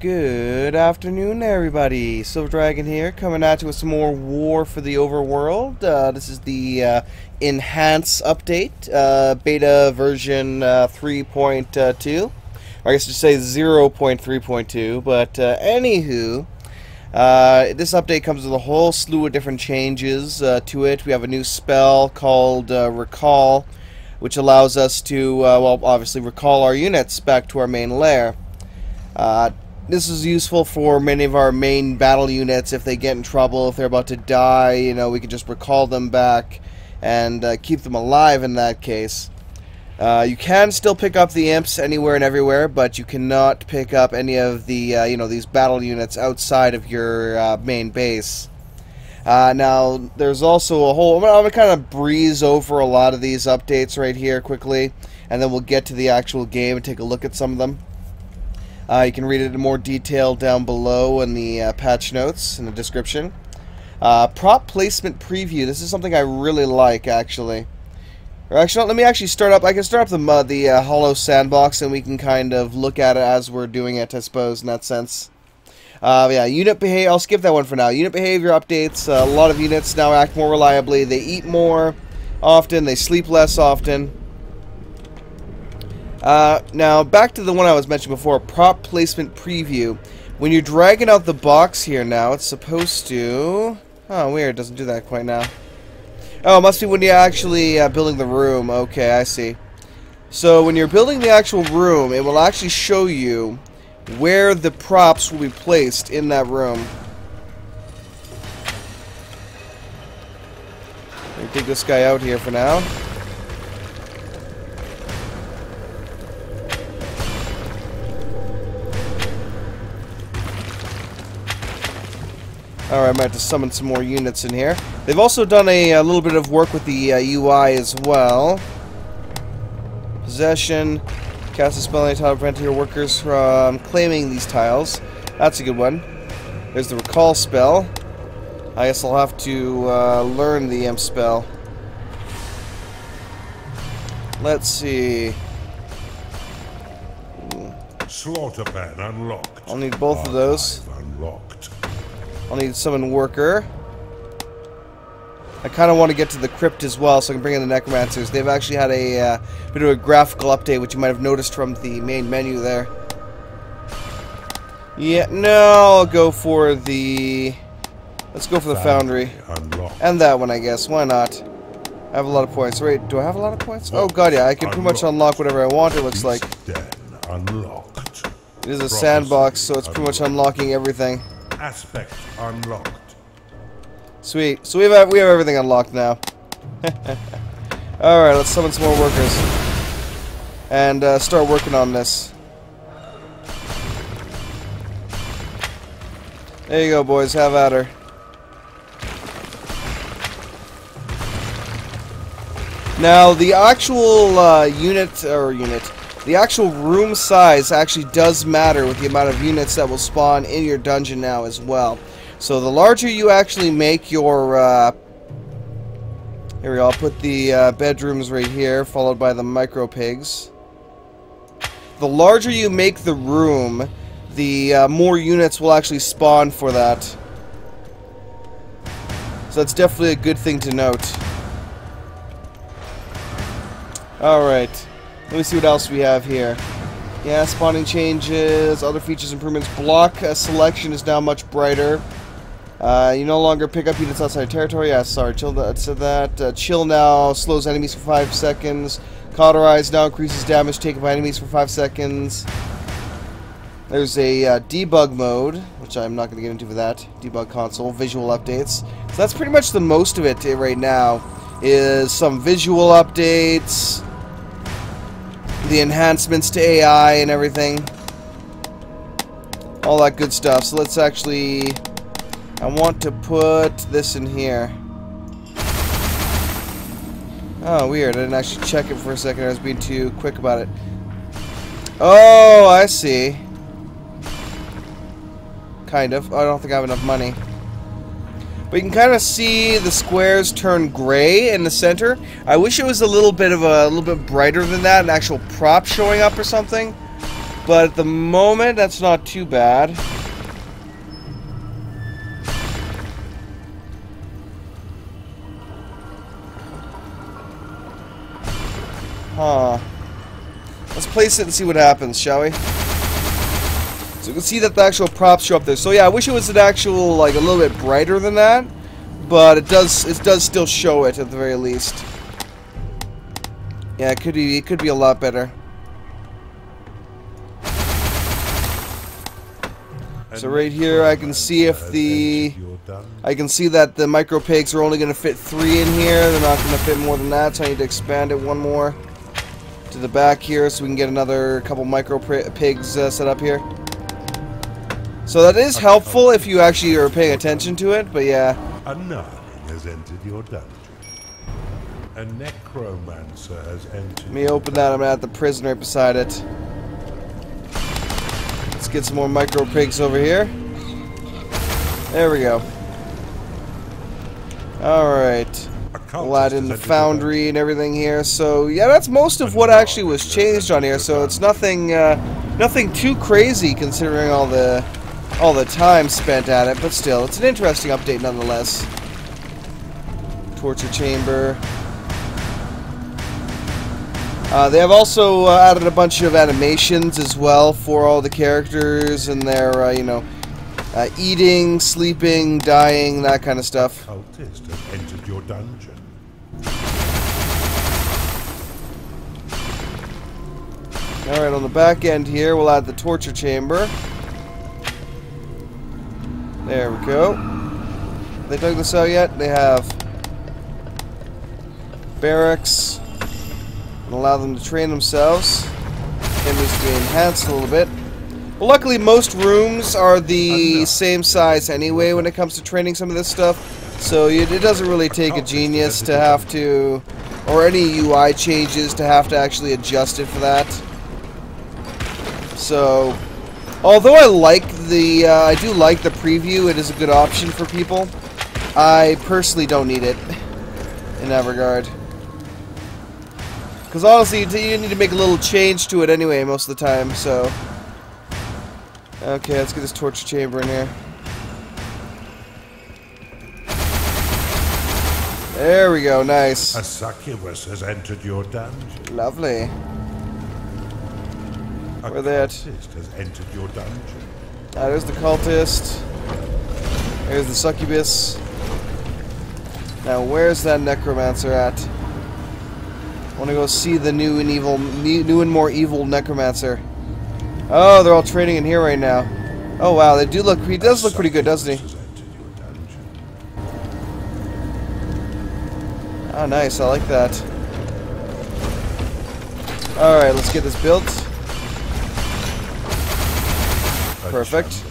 Good afternoon, everybody. Silver Dragon here, coming at you with some more War for the Overworld. This is the Enhance update, beta version 3.2. Or I guess to say 0.3.2, but anywho, this update comes with a whole slew of different changes to it. We have a new spell called Recall, which allows us to, well, obviously recall our units back to our main lair. This is useful for many of our main battle units. If they get in trouble, if they're about to die, you know, we can just recall them back and keep them alive in that case. You can still pick up the imps anywhere and everywhere, but you cannot pick up any of the, you know, these battle units outside of your main base. Now, there's also a whole... I'm going to kind of breeze over a lot of these updates right here quickly, and then we'll get to the actual game and take a look at some of them. You can read it in more detail down below in the patch notes in the description. Prop placement preview. This is something I really like, actually. Or actually, let me actually start up. I can start up the hollow sandbox, and we can kind of look at it as we're doing it, I suppose, in that sense. Yeah, unit behavior. I'll skip that one for now. Unit behavior updates. A lot of units now act more reliably. They eat more often. They sleep less often. Now, back to the one I was mentioning before, prop placement preview. When you're dragging out the box here now, it's supposed to... Oh, weird, it doesn't do that quite now. Oh, it must be when you're actually building the room. Okay, I see. So, when you're building the actual room, it will actually show you where the props will be placed in that room. Let me take this guy out here for now. Alright, I might have to summon some more units in here. They've also done a little bit of work with the UI as well. Possession. Cast a spell on a tile to prevent your workers from claiming these tiles. That's a good one. There's the recall spell. I guess I'll have to learn the imp spell. Let's see. Slaughter pan unlocked. I'll need both of those. Unlocked. I'll need summon worker. I kind of want to get to the crypt as well, so I can bring in the necromancers. They've actually had a bit of a graphical update, which you might have noticed from the main menu there. Yeah, no, I'll go for the... Let's go for the foundry. Unlocked. And that one, I guess. Why not? I have a lot of points. Wait, do I have a lot of points? Oh god, yeah, I can pretty much unlock whatever I want, it looks like. Unlocked. It is a sandbox, so it's pretty much unlocking everything. Aspect unlocked. Sweet. So we have everything unlocked now. Alright, let's summon some more workers. And start working on this. There you go, boys. Have at her. Now, the actual the actual room size actually does matter with the amount of units that will spawn in your dungeon now as well. So the larger you actually make your... here we go, I'll put the bedrooms right here, followed by the micro pigs. The larger you make the room, the more units will actually spawn for that. So that's definitely a good thing to note. Alright. Let me see what else we have here. Yeah, spawning changes, other features, improvements. Block selection is now much brighter. You no longer pick up units outside territory. Yeah, sorry, chill that said that. Chill now slows enemies for 5 seconds. Cauterize now increases damage taken by enemies for 5 seconds. There's a debug mode, which I'm not going to get into for that. Debug console, visual updates. So that's pretty much the most of it right now. Is some visual updates. The enhancements to AI and everything. All that good stuff. So let's actually... I want to put this in here. Oh, weird. I didn't actually check it for a second. I was being too quick about it. Oh, I see. Kind of. I don't think I have enough money. But you can kind of see the squares turn gray in the center. I wish it was a little bit brighter than that, an actual prop showing up or something. But at the moment, that's not too bad. Huh. Let's place it and see what happens, shall we? So you can see that the actual props show up there. So yeah, I wish it was an actual, like, a little bit brighter than that. But it does still show it at the very least. Yeah, it could be a lot better. So right here, I can see if I can see that the micro pigs are only going to fit 3 in here. They're not going to fit more than that, so I need to expand it one more to the back here, so we can get another couple micro pigs set up here. So that is helpful if you actually are paying attention to it, but yeah. A Nine has entered your dungeon. A necromancer has entered. Let me open that. I'm gonna have the prison right beside it. Let's get some more micro pigs over here. There we go. Alright. We'll add in the foundry and everything here. So yeah, that's most of what actually was changed on here. So it's nothing nothing too crazy considering all the time spent at it, but still, it's an interesting update nonetheless. Torture chamber. They have also added a bunch of animations as well for all the characters and their, you know, eating, sleeping, dying, that kind of stuff. Cultist has entered your dungeon. Alright, on the back end here, we'll add the torture chamber. There we go. They dug this out yet? They have. Barracks. And allow them to train themselves. It needs to be enhanced a little bit. Well, luckily most rooms are the same size anyway when it comes to training some of this stuff. So it doesn't really take a genius to have to, or any UI changes to have to actually adjust it for that. So, although I like the, I do like the preview, it is a good option for people. I personally don't need it in that regard. Because honestly, you need to make a little change to it anyway most of the time, so. Okay, let's get this torture chamber in here. There we go, nice. A succubus has entered your dungeon. Lovely. A Where they at? cultist has entered your dungeon. Ah, there's the cultist. There's the succubus. Now, where's that necromancer at? I want to go see the new and more evil necromancer. Oh, they're all training in here right now. Oh wow, they do look. He does look pretty good, doesn't he? Oh, nice. I like that. All right, let's get this built. Perfect.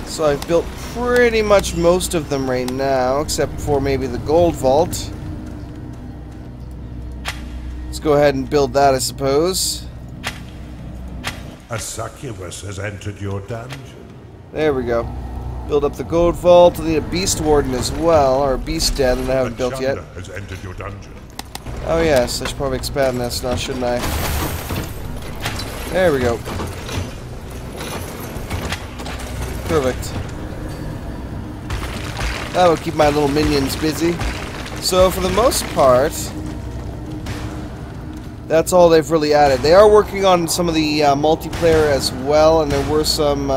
So I've built pretty much most of them right now, except for maybe the gold vault. Let's go ahead and build that, I suppose. A succubus has entered your dungeon. There we go. Build up the gold vault. I need a beast warden as well, or a beast den that I haven't built yet. Has entered your dungeon. Oh yes, I should probably expand this now, shouldn't I? There we go. Perfect. That will keep my little minions busy. So for the most part, that's all they've really added. They are working on some of the multiplayer as well, and there were some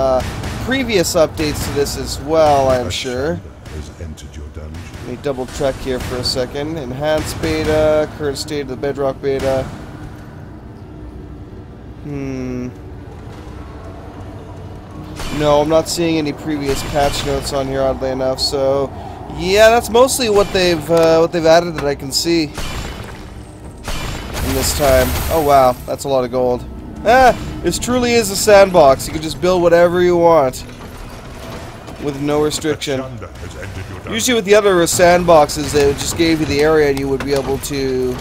previous updates to this as well, I'm sure. Has entered your dungeon. Let me double check here for a second. Enhanced beta, current state of the Bedrock beta. No, I'm not seeing any previous patch notes on here, oddly enough. So, yeah, that's mostly what they've added that I can see in this time. Oh wow, that's a lot of gold. Ah, this truly is a sandbox. You can just build whatever you want with no restriction. Usually with the other sandboxes, they just gave you the area and you would be able to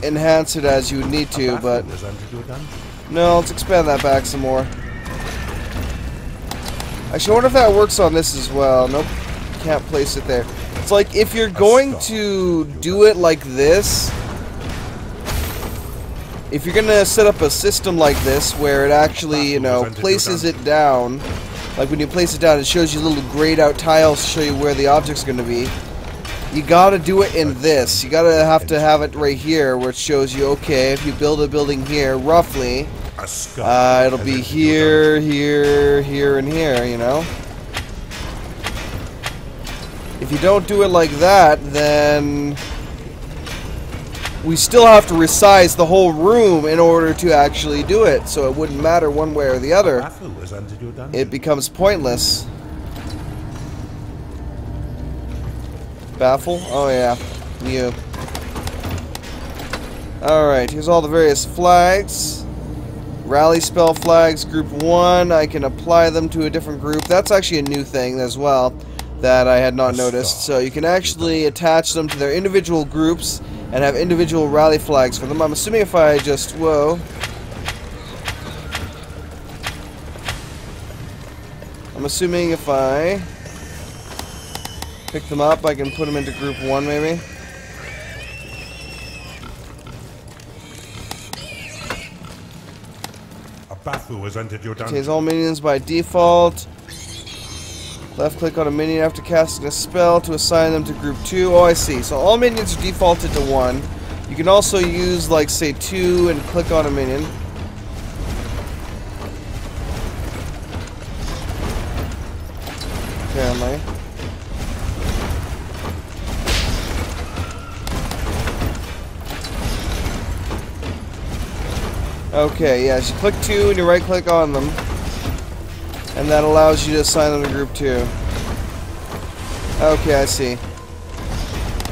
enhance it as you would need to, but no, let's expand that back some more. Actually, I wonder if that works on this as well. Nope, can't place it there. It's like if you're going to do it like this, if you're gonna set up a system like this where it actually, you know, places it down, like when you place it down, it shows you little grayed out tiles to show you where the object's gonna be. You gotta do it in this. You gotta have to have it right here where it shows you, okay, if you build a building here, roughly, it'll be here, here, here, and here, you know? If you don't do it like that, then we still have to resize the whole room in order to actually do it, so it wouldn't matter one way or the other. It becomes pointless. Baffle? Oh yeah, you. Alright, here's all the various flags. Rally spell flags, group 1, I can apply them to a different group. That's actually a new thing as well that I had not noticed. So you can actually attach them to their individual groups and have individual rally flags for them. I'm assuming if I just, whoa. I'm assuming if I pick them up, I can put them into group 1 maybe. A battle has entered your dungeon. Contains all minions by default. Left click on a minion after casting a spell to assign them to group 2. Oh, I see. So all minions are defaulted to 1. You can also use, like, say 2 and click on a minion. Apparently. Okay, yes, you click 2 and you right click on them. And that allows you to assign them to group 2. Okay, I see.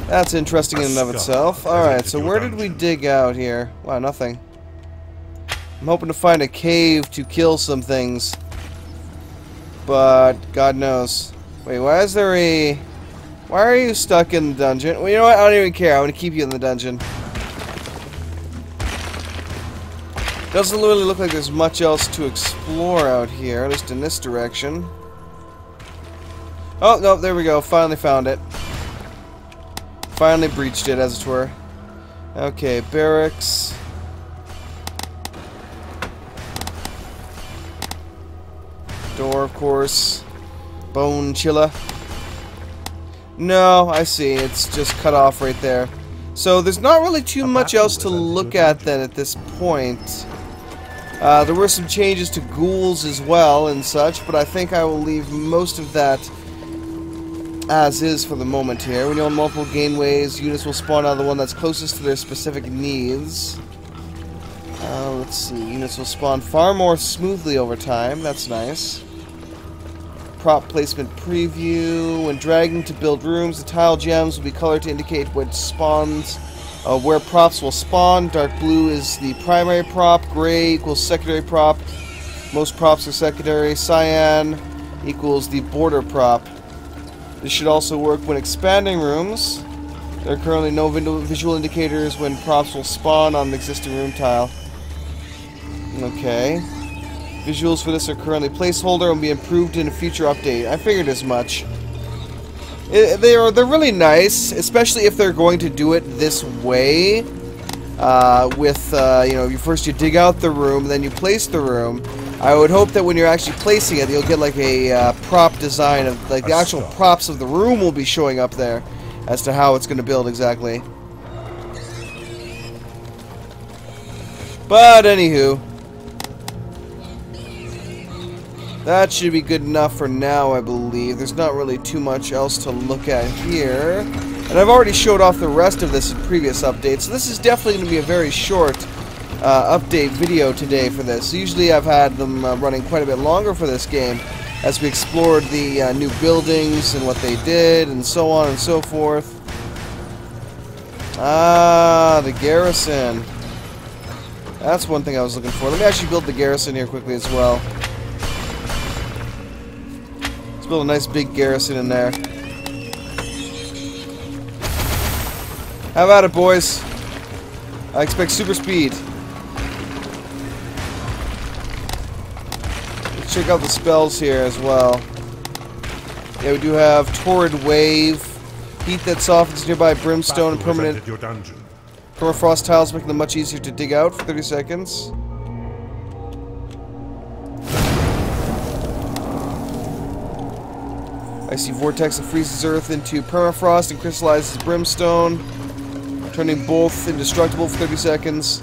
That's interesting in and of itself. Alright, so where did we dig out here? Wow, nothing. I'm hoping to find a cave to kill some things. But, God knows. Wait, why is there a... Why are you stuck in the dungeon? Well, you know what? I don't even care. I want to keep you in the dungeon. Doesn't really look like there's much else to explore out here, at least in this direction. Oh, no, there we go. Finally found it. Finally breached it, as it were. Okay, barracks. Door, of course. Bone chilla. No, I see. It's just cut off right there. So there's not really too much else to look at then at this point. There were some changes to ghouls as well and such, but I think I will leave most of that as is for the moment here. When you're on multiple gateways, units will spawn out of the one that's closest to their specific needs. Let's see. Units will spawn far more smoothly over time. That's nice. Prop placement preview. When dragging to build rooms, the tile gems will be colored to indicate what spawns, where props will spawn. Dark blue is the primary prop. Gray equals secondary prop. Most props are secondary. Cyan equals the border prop. This should also work when expanding rooms. There are currently no visual indicators when props will spawn on the existing room tile. Okay. Visuals for this are currently placeholder and will be improved in a future update. I figured as much. They're really nice, especially if they're going to do it this way. You know, first you dig out the room, then you place the room. I would hope that when you're actually placing it, you'll get like a prop design of, like, the actual props of the room will be showing up there as to how it's going to build exactly. But anywho, that should be good enough for now, I believe. There's not really too much else to look at here. And I've already showed off the rest of this in previous updates, so this is definitely going to be a very short update video today for this. Usually I've had them running quite a bit longer for this game as we explored the new buildings and what they did and so on and so forth. Ah, the garrison. That's one thing I was looking for. Let me actually build the garrison here quickly as well. Let's build a nice big garrison in there. How about it, boys? I expect super speed. Let's check out the spells here as well. Yeah, we do have Torrid Wave, Heat that softens nearby brimstone, and permanent Permafrost tiles making them much easier to dig out for 30 seconds. Icy vortex that freezes Earth into permafrost and crystallizes brimstone, turning both indestructible for 30 seconds.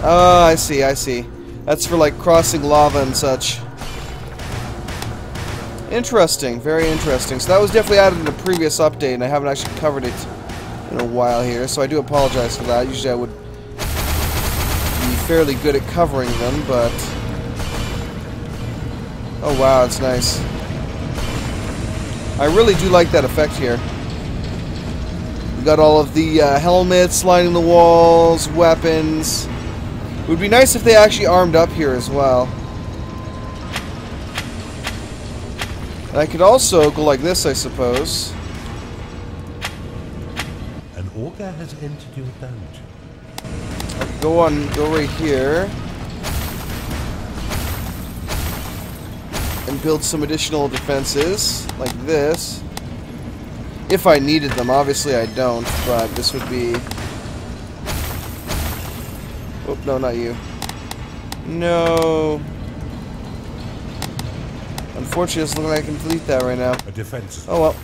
Ah, I see, I see. That's for, like, crossing lava and such. Interesting, very interesting. So that was definitely added in a previous update, and I haven't actually covered it in a while here, so I do apologize for that. Usually I would be fairly good at covering them, but... Oh wow, it's nice. I really do like that effect here. We've got all of the helmets lining the walls, weapons. It would be nice if they actually armed up here as well. And I could also go like this, I suppose. An augur has entered your dungeon. I could go right here. And build some additional defenses, like this. If I needed them. Obviously I don't, but this would be... Oh, no, not you. No. Unfortunately, it's looking like I can delete that right now. A defense. Oh well.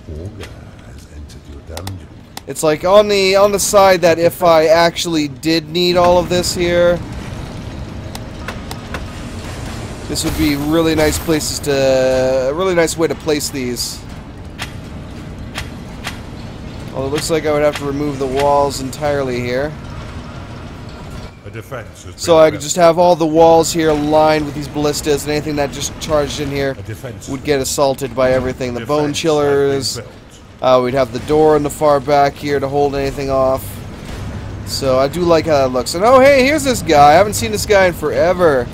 An augur has entered your dungeon. It's like on the side that if I actually did need all of this here, this would be really nice places to... a really nice way to place these. Well, it looks like I would have to remove the walls entirely here. A defense has So I could just have all the walls here lined with these ballistas, and anything that just charged in here would get assaulted by everything. The bone chillers. We'd have the door in the far back here to hold anything off. So I do like how that looks. And oh hey, here's this guy. I haven't seen this guy in forever.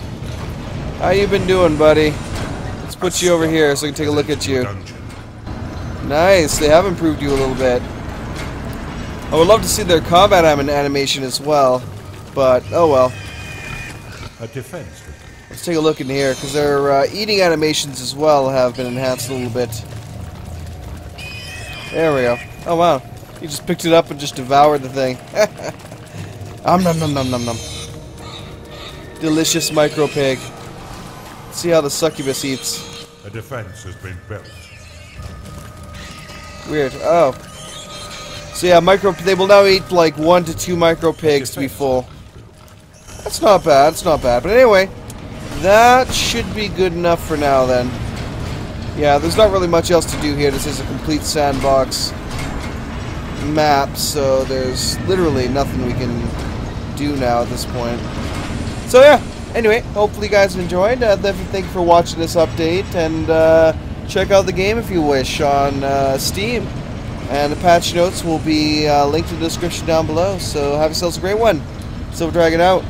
How you been doing, buddy? Let's put you over here so I can take a look at you. Nice, they have improved you a little bit. I would love to see their combat animation as well, but oh well. A defense. Let's take a look in here, because their eating animations as well have been enhanced a little bit. There we go. Oh wow, you just picked it up and just devoured the thing. Nom nom nom nom nom. Delicious micro pig. See how the succubus eats. A defense has been built. Weird. Oh. So yeah, they will now eat like 1 to 2 micro pigs to be full. That's not bad. It's not bad. But anyway, that should be good enough for now then. Yeah, there's not really much else to do here. This is a complete sandbox map, so there's literally nothing we can do now at this point. So yeah. Anyway, hopefully you guys have enjoyed. Definitely thank you for watching this update, and check out the game if you wish on Steam. And the patch notes will be linked in the description down below. So have yourselves a great one. Silver Dragon out.